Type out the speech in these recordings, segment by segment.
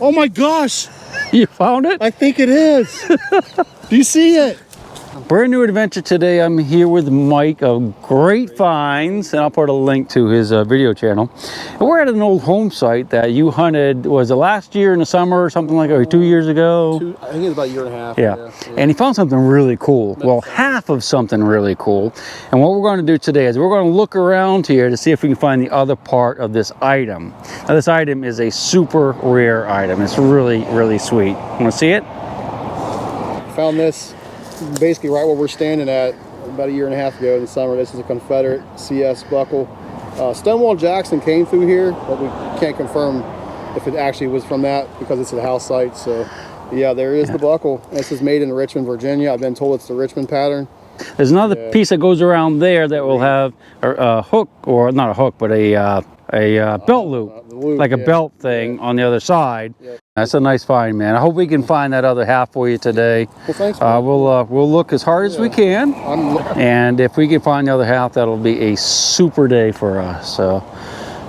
Oh my gosh! You found it? I think it is. Do you see it? Brand new adventure today. I'm here with Mike of Great Finds, and I'll put a link to his video channel. And we're at an old home site that you hunted, was it last year in the summer or something like that, or 2 years ago? I think it was about a year and a half. Yeah. And he found something really cool. Well, half of something really cool. And what we're going to do today is we're going to look around here to see if we can find the other part of this item. Now, this item is a super rare item. It's really, really sweet. Want to see it? Found this basically right where we're standing at about a year and a half ago in the summer. This is a Confederate CS buckle. Stonewall Jackson came through here, but we can't confirm if it actually was from that because it's a house site. So yeah, there is the buckle. This is made in Richmond, Virginia. I've been told it's the Richmond pattern. There's another piece that goes around there that will have a hook, or not a hook, but a belt loop, like a belt thing on the other side. That's a nice find, man. I hope we can find that other half for you today. Well, thanks, we'll look as hard as we can, and if we can find the other half, that'll be a super day for us. So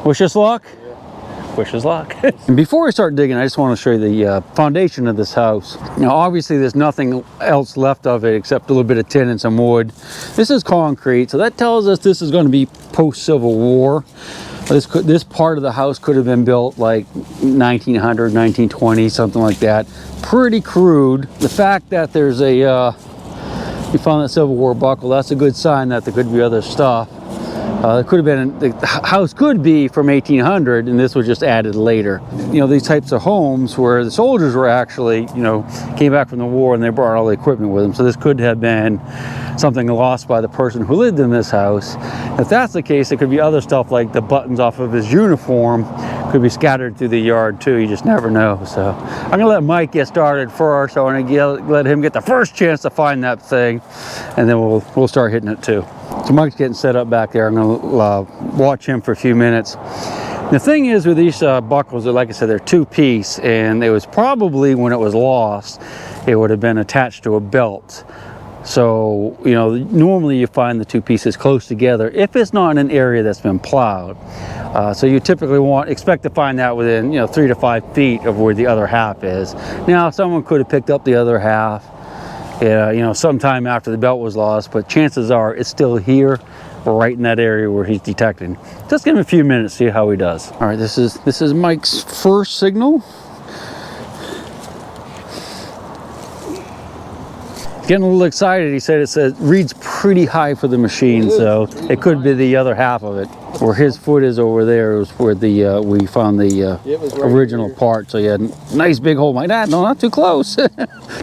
wish us luck. Wish us luck. And before we start digging, I just want to show you the foundation of this house. Now, obviously, there's nothing else left of it except a little bit of tin and some wood. This is concrete, so that tells us this is going to be post-Civil War. This part of the house could have been built like 1900, 1920, something like that. Pretty crude. The fact that there's a, you found that Civil War buckle, that's a good sign that there could be other stuff. It could have been, the house could be from 1800 and this was just added later. You know, these types of homes where the soldiers were actually, you know, came back from the war and they brought all the equipment with them. So this could have been something lost by the person who lived in this house. If that's the case, it could be other stuff like the buttons off of his uniform could be scattered through the yard too. You just never know. So I'm gonna let Mike get started first. I want to let him get the first chance to find that thing, and then we'll start hitting it too. So Mike's getting set up back there. I'm gonna watch him for a few minutes. The thing is with these buckles, like I said, they're two-piece, and it was probably, when it was lost, it would have been attached to a belt. So, you know, normally you find the two pieces close together if it's not in an area that's been plowed. So you typically expect to find that within, you know, 3 to 5 feet of where the other half is. Now, someone could have picked up the other half, you know, sometime after the belt was lost, but chances are it's still here, right in that area where he's detecting. Just give him a few minutes, see how he does. All right, this is Mike's first signal. Getting a little excited. He said it reads pretty high for the machine, so it could be the other half of it. Where his foot is over there is where the we found the original part. So you had a nice big hole. Like that, no, not too close.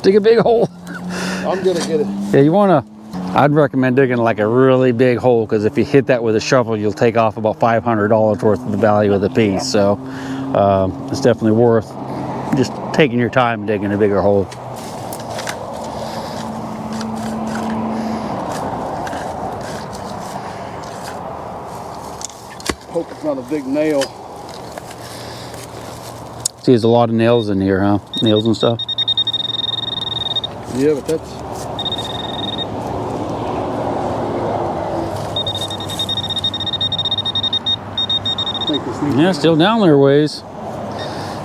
Dig a big hole. I'm gonna get it. Yeah, I'd recommend digging like a really big hole, because if you hit that with a shovel, you'll take off about $500 worth of the value of the piece. So it's definitely worth just taking your time and digging a bigger hole. Hope it's not a big nail. See, there's a lot of nails in here, huh? Nails and stuff. Yeah, but that's... Yeah, still down there a ways.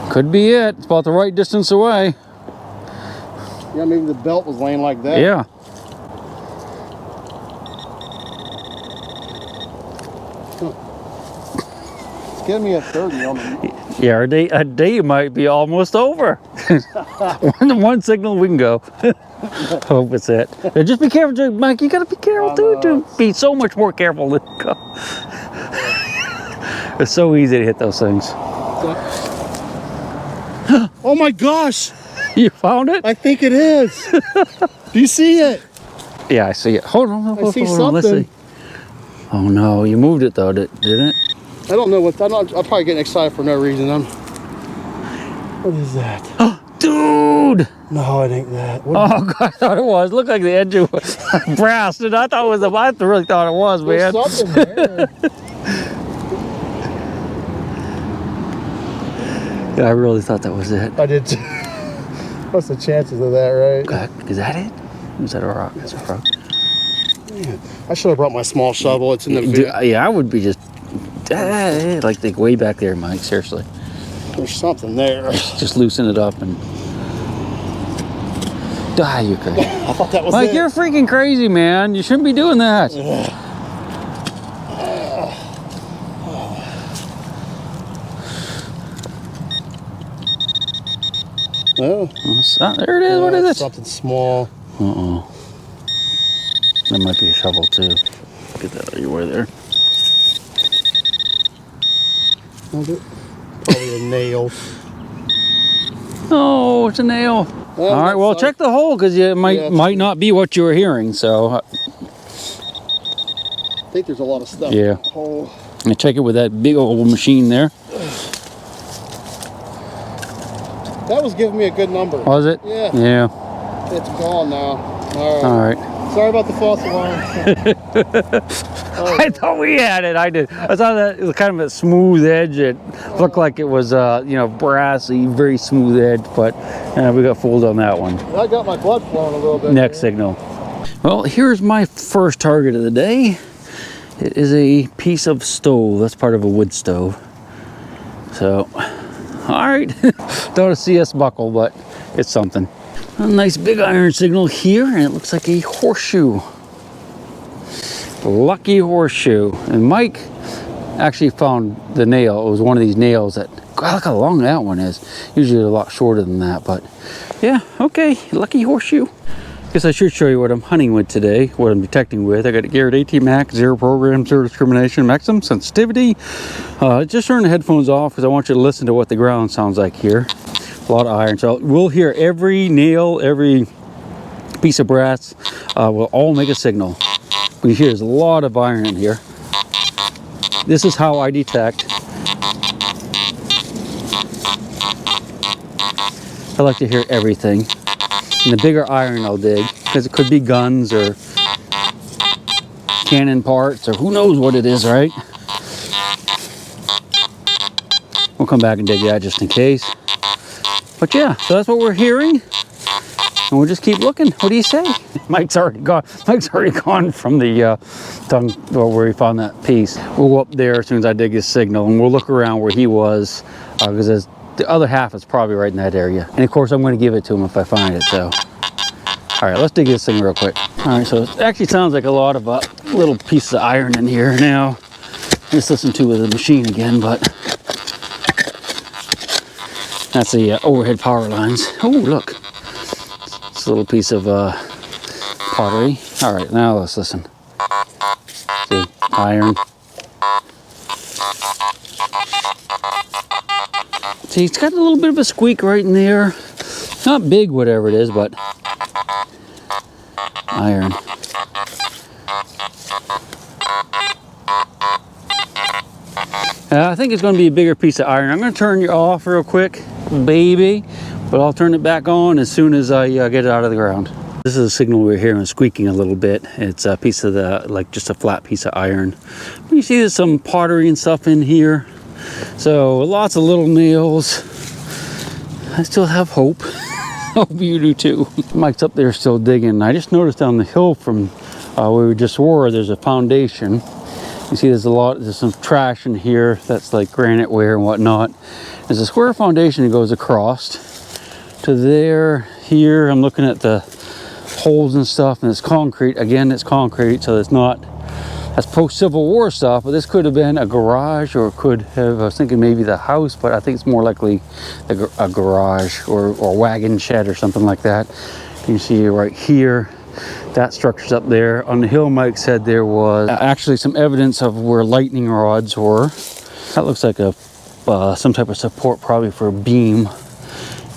Could be it. It's about the right distance away. Yeah, maybe the belt was laying like that. Yeah. It's giving me a 30 on the... Yeah, a day might be almost over. one signal, we can go. Hope it's it. Just be careful, too. Mike. You gotta be careful too. Be so much more careful than go. It's so easy to hit those things. Oh my gosh! You found it? I think it is. Do you see it? Yeah, I see it. Hold on. I see something. Let's see. Oh no, you moved it though, didn't it? I don't know what. I'm probably getting excited for no reason. What is that? Oh, dude! No, it ain't that. Oh God, I thought it was. Looked like the edge of brass, dude. I thought it was. I really thought it was, man. There's something there. Yeah, I really thought that was it. I did too. What's the chances of that, right? Is that it? Is that a rock? That's a rock. Man, I should have brought my small shovel. It's in the Yeah, I would be just like way back there, Mike. Seriously. There's something there. Just loosen it up and die. You could. I thought that was Mike, it. you're freaking crazy, man. You shouldn't be doing that. Oh, there it is. What is it? Something small. Uh-oh. That might be a shovel too. Get that out of your way there. Probably a nail. Oh, it's a nail. All right, well, check the hole because it might not be what you were hearing. So I think there's a lot of stuff. Yeah. In the hole. And check it with that big old machine there. That was giving me a good number. Was it? Yeah. Yeah. It's gone now. All right. Sorry about the false alarm. I thought we had it. I did. I thought that it was kind of a smooth edge. It looked like it was, you know, brassy, very smooth edge, but we got fooled on that one. I got my blood flowing a little bit. Next signal. Well, here's my first target of the day. It is a piece of stove. That's part of a wood stove. So, all right. Not a CS buckle, but it's something. A nice big iron signal here, and it looks like a horseshoe. Lucky horseshoe. And Mike actually found the nail. It was one of these nails that, God, look how long that one is. Usually a lot shorter than that, but yeah, okay, lucky horseshoe. Guess I should show you what I'm hunting with today, what I'm detecting with. I got a Garrett AT Max, 0 program, 0 discrimination, maximum sensitivity. Just turn the headphones off because I want you to listen to what the ground sounds like here. A lot of iron, so we'll hear every nail, every piece of brass will all make a signal. We hear there's a lot of iron in here. This is how I detect. I like to hear everything. And the bigger iron I'll dig, because it could be guns or cannon parts or who knows what it is, right? We'll come back and dig that just in case. But yeah, so that's what we're hearing. And we'll just keep looking. What do you say? Mike's already gone. Mike's already gone from the tongue where he found that piece. We'll go up there as soon as I dig his signal, and we'll look around where he was, because the other half is probably right in that area. And of course, I'm going to give it to him if I find it. So, all right, let's dig this thing real quick. All right, so it actually sounds like a lot of little pieces of iron in here now. Just listen to the machine again, but that's the overhead power lines. Oh, look. It's a little piece of pottery. All right, now let's listen. See, iron. See, it's got a little bit of a squeak right in there. Not big, whatever it is, but iron. I think it's going to be a bigger piece of iron. I'm going to turn you off real quick, baby, but I'll turn it back on as soon as I get it out of the ground. This is a signal we're hearing squeaking a little bit. It's a piece of like just a flat piece of iron. But you see there's some pottery and stuff in here. So lots of little nails. I still have hope. Hope you do too. Mike's up there still digging. I just noticed down the hill from where we just were, there's a foundation. You see there's some trash in here that's like granite ware and whatnot. There's a square foundation that goes across to there, here. I'm looking at the holes and stuff, and it's concrete. Again, it's concrete, so it's not, that's post-Civil War stuff, but this could have been a garage, or it could have, I was thinking maybe the house, but I think it's more likely a garage or wagon shed or something like that. You can see right here, that structure's up there. On the hill, Mike said there was actually some evidence of where lightning rods were. That looks like some type of support, probably for a beam.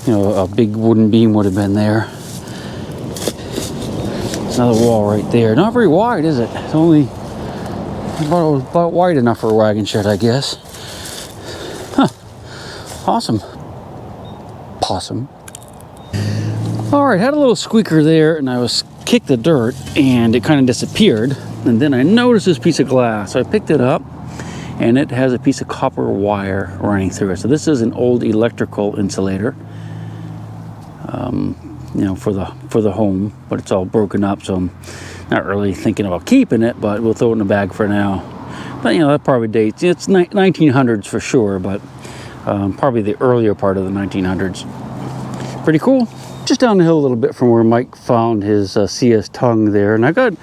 You know, a big wooden beam would have been there. There's another wall right there. Not very wide, is it? It's only, I thought it was about wide enough for a wagon shed, I guess. Huh. Awesome. Possum. All right, had a little squeaker there, and I was kicked the dirt, and it kind of disappeared. And then I noticed this piece of glass. So I picked it up, and it has a piece of copper wire running through it. So this is an old electrical insulator, you know, for the home, but it's all broken up. So I'm not really thinking about keeping it, but we'll throw it in the bag for now. But you know, that probably dates. It's 1900s for sure, but probably the earlier part of the 1900s. Pretty cool. Just down the hill a little bit from where Mike found his CS tongue there, and I got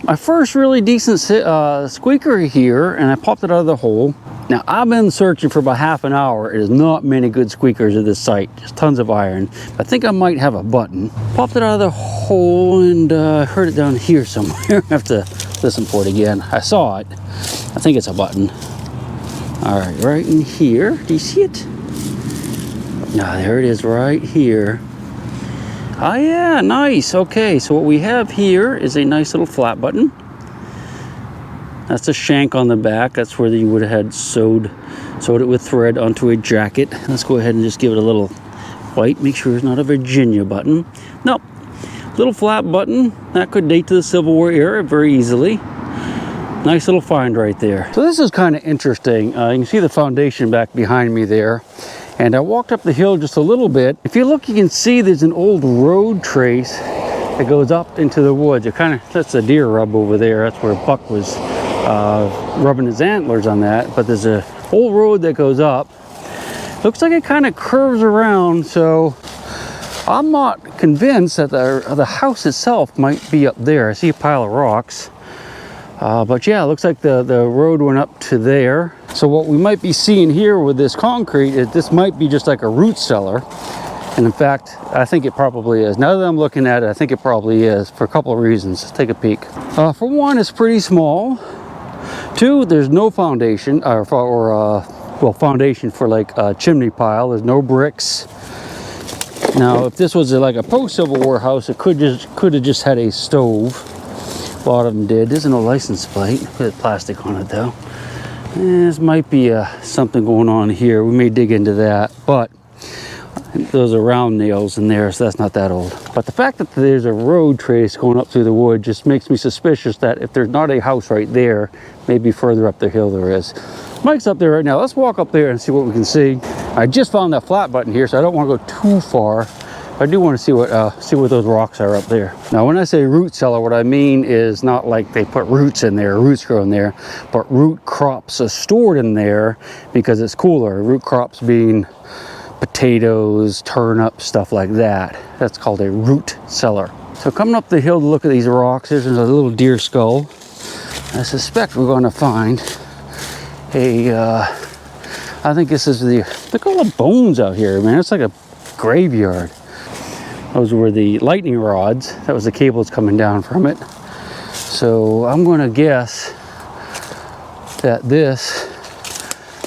my first really decent squeaker here, and I popped it out of the hole. Now, I've been searching for about half an hour. There's not many good squeakers at this site, just tons of iron. I think I might have a button. Popped it out of the hole and heard it down here somewhere. I have to listen for it again. I saw it. I think it's a button. All right, right in here. Do you see it? Ah, there it is right here. Oh yeah, nice. Okay, so what we have here is a nice little flat button. That's the shank on the back. That's where you would have had sewed it with thread onto a jacket. Let's go ahead and just give it a little white. Make sure it's not a Virginia button. Nope. Little flat button. That could date to the Civil War era very easily. Nice little find right there. So this is kind of interesting. You can see the foundation back behind me there. And I walked up the hill just a little bit. If you look, you can see there's an old road trace that goes up into the woods. It kind of, that's a deer rub over there. That's where Buck was rubbing his antlers on that. But there's a old road that goes up. Looks like it kind of curves around. So I'm not convinced that the house itself might be up there. I see a pile of rocks. But yeah, it looks like the road went up to there. So what we might be seeing here with this concrete is this might be just like a root cellar. And in fact, I think it probably is. Now that I'm looking at it, I think it probably is for a couple of reasons. Let's take a peek. For one, it's pretty small. Two, there's no foundation, well, foundation for like a chimney pile. There's no bricks. Now, if this was like a post-Civil War house, it could have just had a stove. A lot of them did. There's no license plate with plastic on it though. This might be something going on here. We may dig into that, but those are round nails in there, so that's not that old. But the fact that there's a road trace going up through the wood just makes me suspicious that if there's not a house right there, maybe further up the hill there is. Mike's up there right now. Let's walk up there and see what we can see. I just found that flat button here, so I don't want to go too far. I do want to see what those rocks are up there. Now, when I say root cellar, what I mean is not like they put roots in there, roots grow in there, but root crops are stored in there because it's cooler. Root crops being potatoes, turnips, stuff like that. That's called a root cellar. So coming up the hill to look at these rocks, there's a little deer skull. I suspect we're going to find I think this is look at all the bones out here, man. It's like a graveyard. Those were the lightning rods. That was the cables coming down from it. So I'm going to guess that this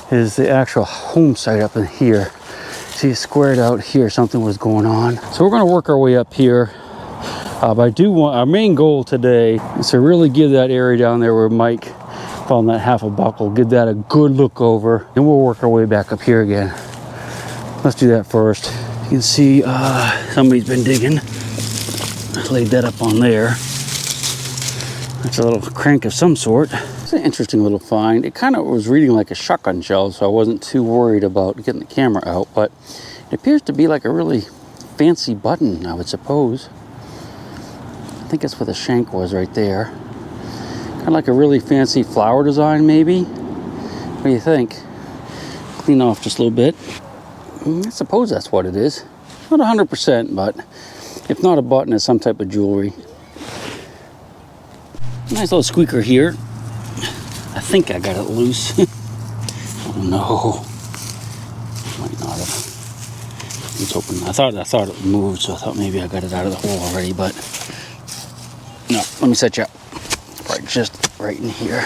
is the actual home site up in here. See, it's squared out here. Something was going on. So we're going to work our way up here. But I do want, our main goal today is to really give that area down there where Mike found that half a buckle, give that a good look over, and we'll work our way back up here again. Let's do that first. You can see somebody's been digging. I laid that up on there. That's a little crank of some sort. It's an interesting little find. It kind of was reading like a shotgun shell, so I wasn't too worried about getting the camera out, but it appears to be like a really fancy button, I would suppose. I think that's where the shank was right there. Kind of like a really fancy flower design, maybe. What do you think? Clean off just a little bit. I suppose that's what it is. Not 100%, but if not a button, it's some type of jewelry. Nice little squeaker here. I think I got it loose. Oh no. Might not have. It's open. I thought it moved, so I thought maybe I got it out of the hole already, but no. Let me set you up. Right, just right in here.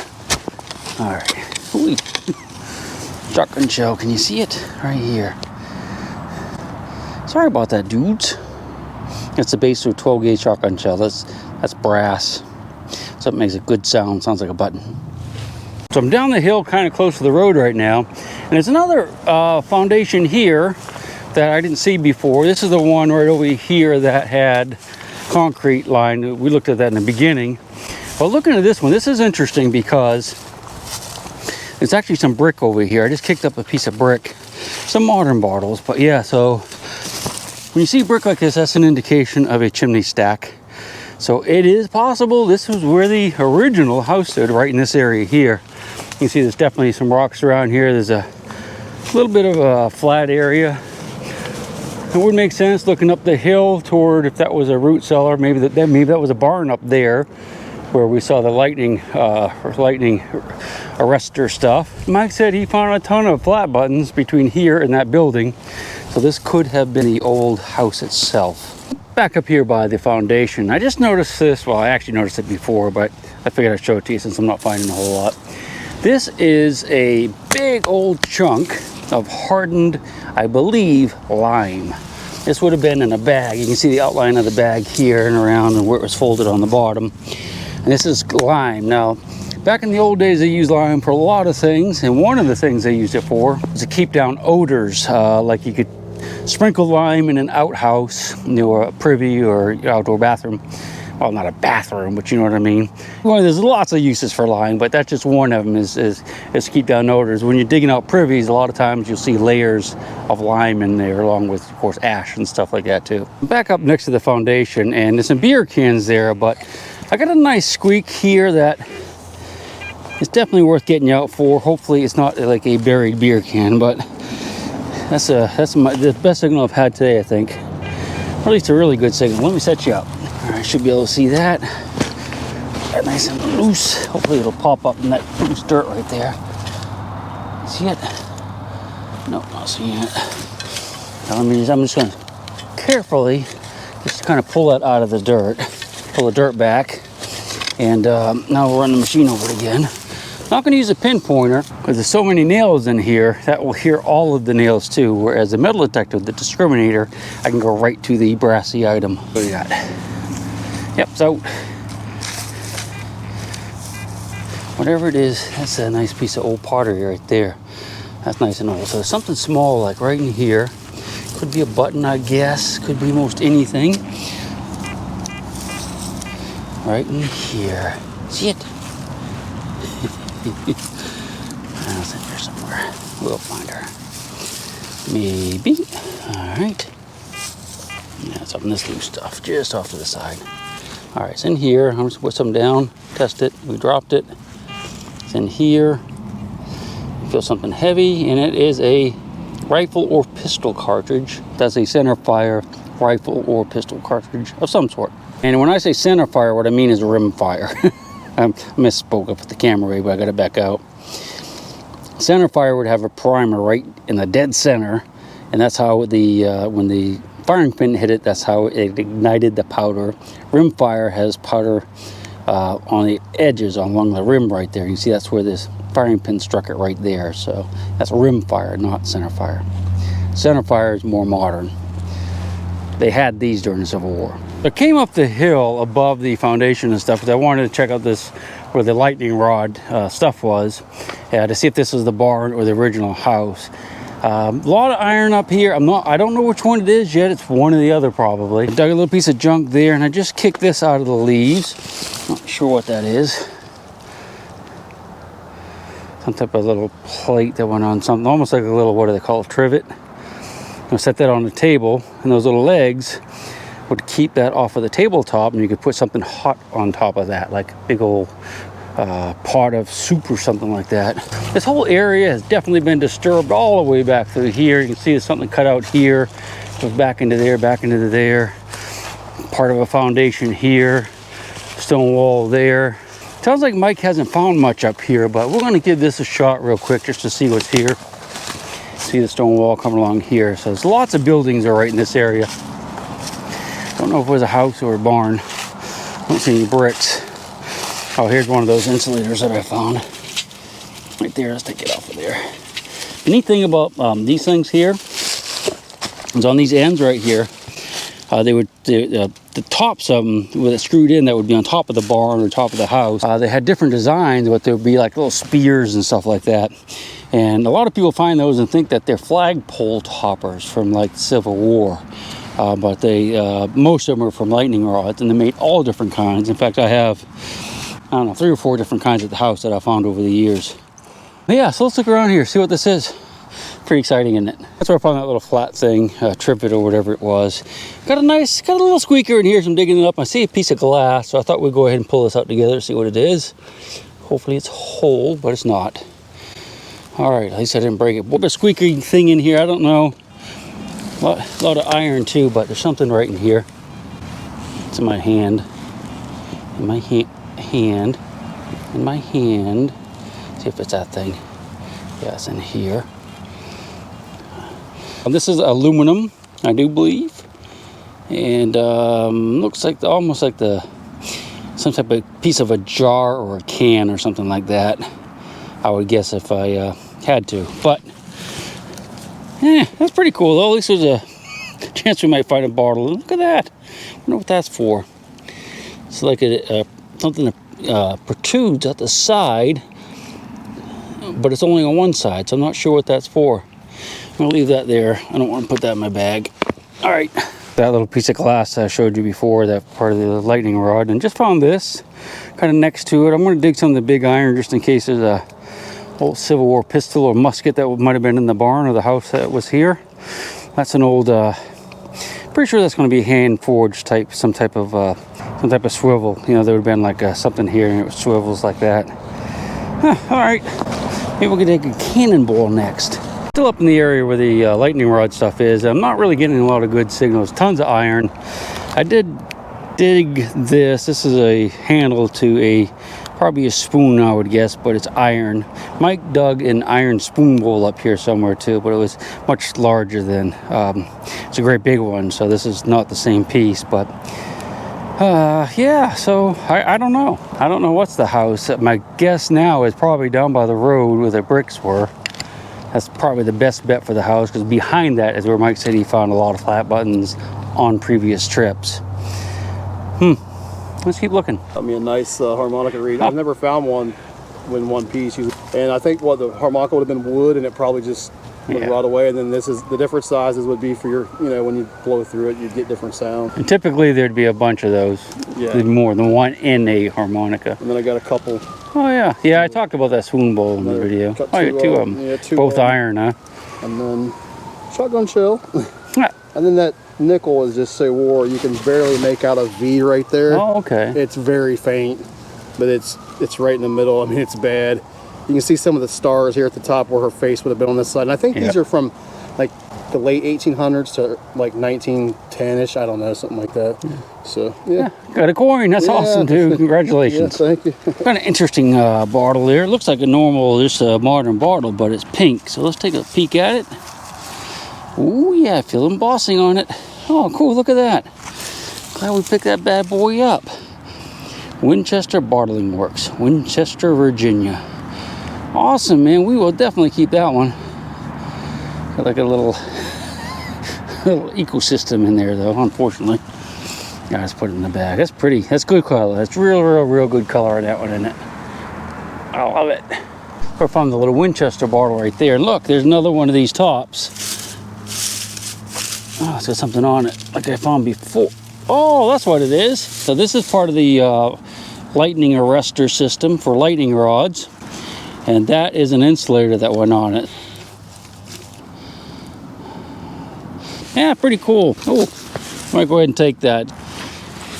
All right. Ooh. Shotgun shell. Can you see it? Right here. Sorry about that, dudes. That's the base of a 12 gauge shotgun shell. That's brass. So it makes a good sound. Sounds like a button. So I'm down the hill kind of close to the road right now. And there's another foundation here that I didn't see before. This is the one right over here that had concrete line. We looked at that in the beginning. But looking at this one, this is interesting because there's actually some brick over here. I just kicked up a piece of brick. Some modern bottles, but yeah, so when you see brick like this, that's an indication of a chimney stack. So it is possible this was where the original house stood, right in this area here. You can see there's definitely some rocks around here. There's a A little bit of a flat area. It would make sense looking up the hill toward, if that was a root cellar, maybe that was a barn up there where we saw the lightning arrestor stuff. Mike said he found a ton of flat buttons between here and that building, so this could have been the old house itself. Back up here by the foundation, I just noticed this. Well, I actually noticed it before, but I figured I'd show it to you since I'm not finding a whole lot. This is a big old chunk of hardened, I believe, lime. This would have been in a bag. You can see the outline of the bag here and around and where it was folded on the bottom. And this is lime. Now, back in the old days, they used lime for a lot of things, and one of the things they used it for was to keep down odors. Like you could sprinkle lime in an outhouse, or a privy or outdoor bathroom. Well, not a bathroom, but you know what I mean. Well, there's lots of uses for lime, but that's just one of them is to keep down odors. When you're digging out privies, a lot of times you'll see layers of lime in there, along with, of course, ash and stuff like that too. Back up next to the foundation, and there's some beer cans there, but I got a nice squeak here that is definitely worth getting out for. Hopefully it's not like a buried beer can, but that's the best signal I've had today, I think. Or at least a really good signal. Let me set you up. All right, should be able to see that. Nice and loose. Hopefully it'll pop up in that loose dirt right there. See it? Nope, not seeing it. Now, I'm just gonna carefully just kind of pull that out of the dirt. Pull the dirt back. And now we'll run the machine over it again. Not going to use a pinpointer because there's so many nails in here that will hear all of the nails too. Whereas the metal detector, the discriminator, I can go right to the brassy item. What do we got? Yep, so whatever it is, that's a nice piece of old pottery right there. That's nice and old. So something small like right in here. Could be a button, I guess. Could be most anything. Right in here. See it? That's in here somewhere. We'll find her. Maybe. Alright. Yeah, it's up in this loose stuff, just off to the side. Alright, it's in here. I'm just gonna put some down, test it. We dropped it. It's in here. Feel something heavy, and it is a rifle or pistol cartridge. That's a center fire rifle or pistol cartridge of some sort. And when I say center fire, what I mean is rim fire. I misspoke up at the camera, but I got it back out. Center fire would have a primer right in the dead center, and that's how when the firing pin hit it, that's how it ignited the powder. Rim fire has powder on the edges along the rim right there. You see that's where this firing pin struck it right there. So that's rim fire, not center fire. Center fire is more modern. They had these during the Civil War. I came up the hill above the foundation and stuff because I wanted to check out this where the lightning rod stuff was, to see if this was the barn or the original house. A lot of iron up here. I don't know which one it is yet. It's one or the other probably. I dug a little piece of junk there, and I just kicked this out of the leaves. Not sure what that is. Some type of little plate that went on something, almost like a little, what do they call it, trivet. I set that on the table, and those little legs would keep that off of the tabletop, and you could put something hot on top of that, like a big old pot of soup or something like that. This whole area has definitely been disturbed all the way back through here. You can see there's something cut out here, goes back into there, back into there. Part of a foundation here, stone wall there. Sounds like Mike hasn't found much up here, but we're going to give this a shot real quick just to see what's here. See the stone wall coming along here. So there's lots of buildings are right in this area. Don't know if it was a house or a barn. Don't see any bricks. Oh, here's one of those insulators that I found. Right there, let's take it off of there. The neat thing about these things here is on these ends right here, the tops of them, with it screwed in, that would be on top of the barn or top of the house. They had different designs, but there would be like little spears and stuff like that. And a lot of people find those and think that they're flagpole toppers from like the Civil War. But most of them are from lightning rods, and they made all different kinds. In fact, I have, 3 or 4 different kinds at the house that I found over the years. But yeah, so let's look around here, see what this is. Pretty exciting, isn't it? That's where I found that little flat thing, trivet or whatever it was. Got a little squeaker in here, so I'm digging it up. I see a piece of glass, so I thought we'd go ahead and pull this out together, see what it is. Hopefully it's whole, but it's not. All right, at least I didn't break it. What a squeaky thing in here, I don't know. A lot of iron too, but there's something right in here. It's in my hand. In my hand. In my hand. See if it's that thing. Yeah, it's in here. This is aluminum, I do believe. And looks like almost like some type of piece of a jar or a can or something like that. I would guess if I had to. But that's pretty cool though. At least there's a chance we might find a bottle. Look at that. I wonder what that's for. It's like something that protrudes at the side, but it's only on one side, so I'm not sure what that's for. I'm gonna leave that there. I don't want to put that in my bag. All right, that little piece of glass I showed you before, that part of the lightning rod, and just found this kind of next to it. I'm gonna dig some of the big iron just in case there's a old Civil War pistol or musket that might have been in the barn or the house that was here. That's an old, pretty sure that's going to be hand forged type, some type of swivel. You know, there would have been like something here and it swivels like that. All right, maybe we'll take a cannonball next. Still up in the area where the lightning rod stuff is. I'm not really getting a lot of good signals. Tons of iron. I did dig this. This is a handle to probably a spoon, I would guess, but it's iron. Mike dug an iron spoon bowl up here somewhere too, but it was much larger than, it's a great big one, so this is not the same piece, but yeah, so I don't know. I don't know what's the house. My guess now is probably down by the road where the bricks were. That's probably the best bet for the house, because behind that is where Mike said he found a lot of flat buttons on previous trips. Let's keep looking. I mean, a nice harmonica reed. I've never found one in one piece. And I think the harmonica would have been wood, and it probably just would rot away. And then this is the different sizes would be for your, when you blow through it, you'd get different sound. And typically there'd be a bunch of those. Yeah. More than one in a harmonica. And then I got a couple. Oh yeah, yeah. I talked about that spoon bowl in the video. Oh, you got two of them. Yeah, both iron, huh? And then shotgun shell. And then that nickel is just so wore, you can barely make out a V right there. Oh, okay. It's very faint, but it's right in the middle. I mean, it's bad. You can see some of the stars here at the top where her face would have been on this side. And I think these are from like the late 1800s to like 1910-ish. I don't know, something like that. Yeah. So, yeah. Got a coin. That's awesome, too. Congratulations. Yeah, thank you. Kind of interesting bottle there. It looks like a normal, just a modern bottle, but it's pink. So let's take a peek at it. Oh yeah, I feel embossing on it. Oh, cool, look at that. Glad we picked that bad boy up. Winchester Bottling Works, Winchester, Virginia. Awesome, man. We will definitely keep that one. Got like a little ecosystem in there, though, unfortunately. Yeah, let's put it in the bag. That's pretty. That's good color. That's real good color on that one, isn't it? I love it. I found the little Winchester bottle right there. And look, there's another one of these tops. Oh, it's got something on it, like I found before. Oh, that's what it is. So this is part of the lightning arrestor system for lightning rods. And that is an insulator that went on it. Yeah, pretty cool. Oh, might go ahead and take that.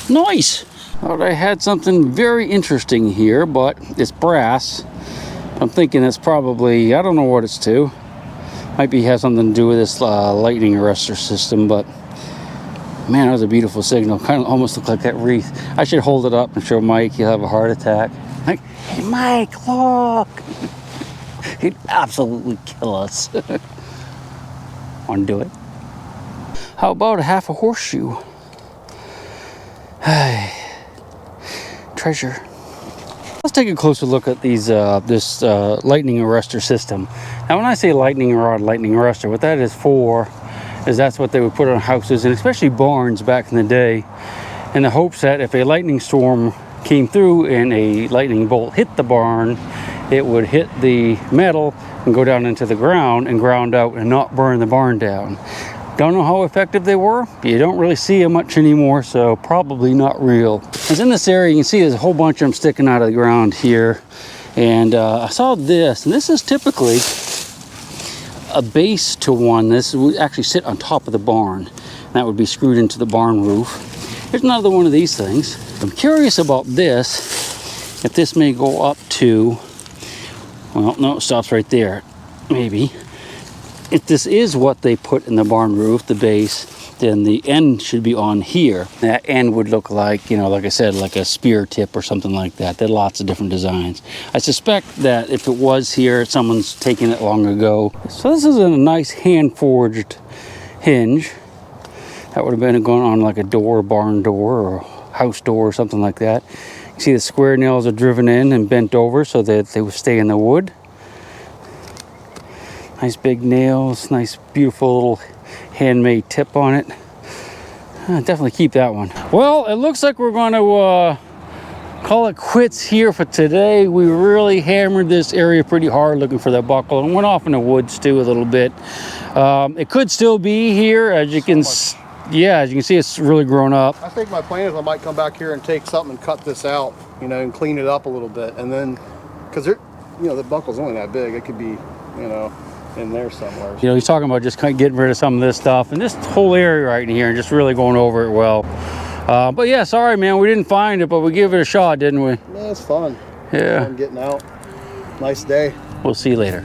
Nice. Thought I had something very interesting here, but it's brass. I'm thinking it's probably, I don't know what it's to. Might be has something to do with this lightning arrestor system, but man, that was a beautiful signal. Kind of almost looked like that wreath. I should hold it up and show Mike. He'll have a heart attack. Like, hey Mike, look! He'd absolutely kill us. Want to do it? How about a half a horseshoe? Treasure. Let's take a closer look at these this lightning arrestor system. Now, when I say lightning rod, lightning arrestor, what that is for is that's what they would put on houses and especially barns back in the day, in the hopes that if a lightning storm came through and a lightning bolt hit the barn, it would hit the metal and go down into the ground and ground out and not burn the barn down. Don't know how effective they were. You don't really see them much anymore, so probably not real. As in this area, you can see there's a whole bunch of them sticking out of the ground here. And I saw this, and this is typically a base to one. This would actually sit on top of the barn. That would be screwed into the barn roof. Here's another one of these things. I'm curious about this, if this may go up to, well, no, it stops right there. maybe, if this is what they put in the barn roof, the base, then the end should be on here. That end would look like, you know, like I said, like a spear tip or something like that. There are lots of different designs. I suspect that if it was here, someone's taken it long ago. So this is a nice hand-forged hinge. That would have been going on like a door, barn door, or house door or something like that. You see the square nails are driven in and bent over so that they would stay in the wood. Nice big nails, nice beautiful little handmade tip on it. Definitely keep that one. Well, it looks like we're going to call it quits here for today. We really hammered this area pretty hard looking for that buckle, and went off in the woods too a little bit. It could still be here, as you can yeah, as you can see, it's really grown up. I think my plan is I might come back here and take something and cut this out, you know, and clean it up a little bit, and then, because you know, the buckle's only that big, it could be, you know, in there somewhere. You know, he's talking about just kind of getting rid of some of this stuff and this whole area right in here and just really going over it well. But yeah, sorry man, we didn't find it, but we gave it a shot, didn't we? Yeah, it's fun. Yeah. Fun getting out. Nice day. We'll see you later.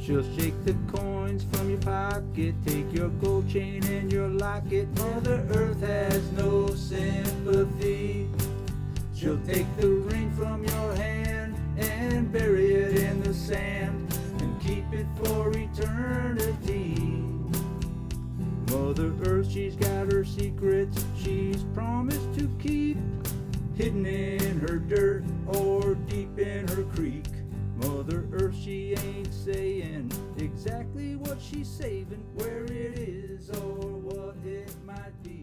She'll shake the coins from your pocket, take your gold chain and your locket. Mother Earth has no sympathy. She'll take the ring from your hand and bury it in the sand and keep it for eternity. Mother Earth, she's got her secrets she's promised to keep, hidden in her dirt or deep in her creek. Mother Earth, she ain't saying exactly what she's saving, where it is or what it might be.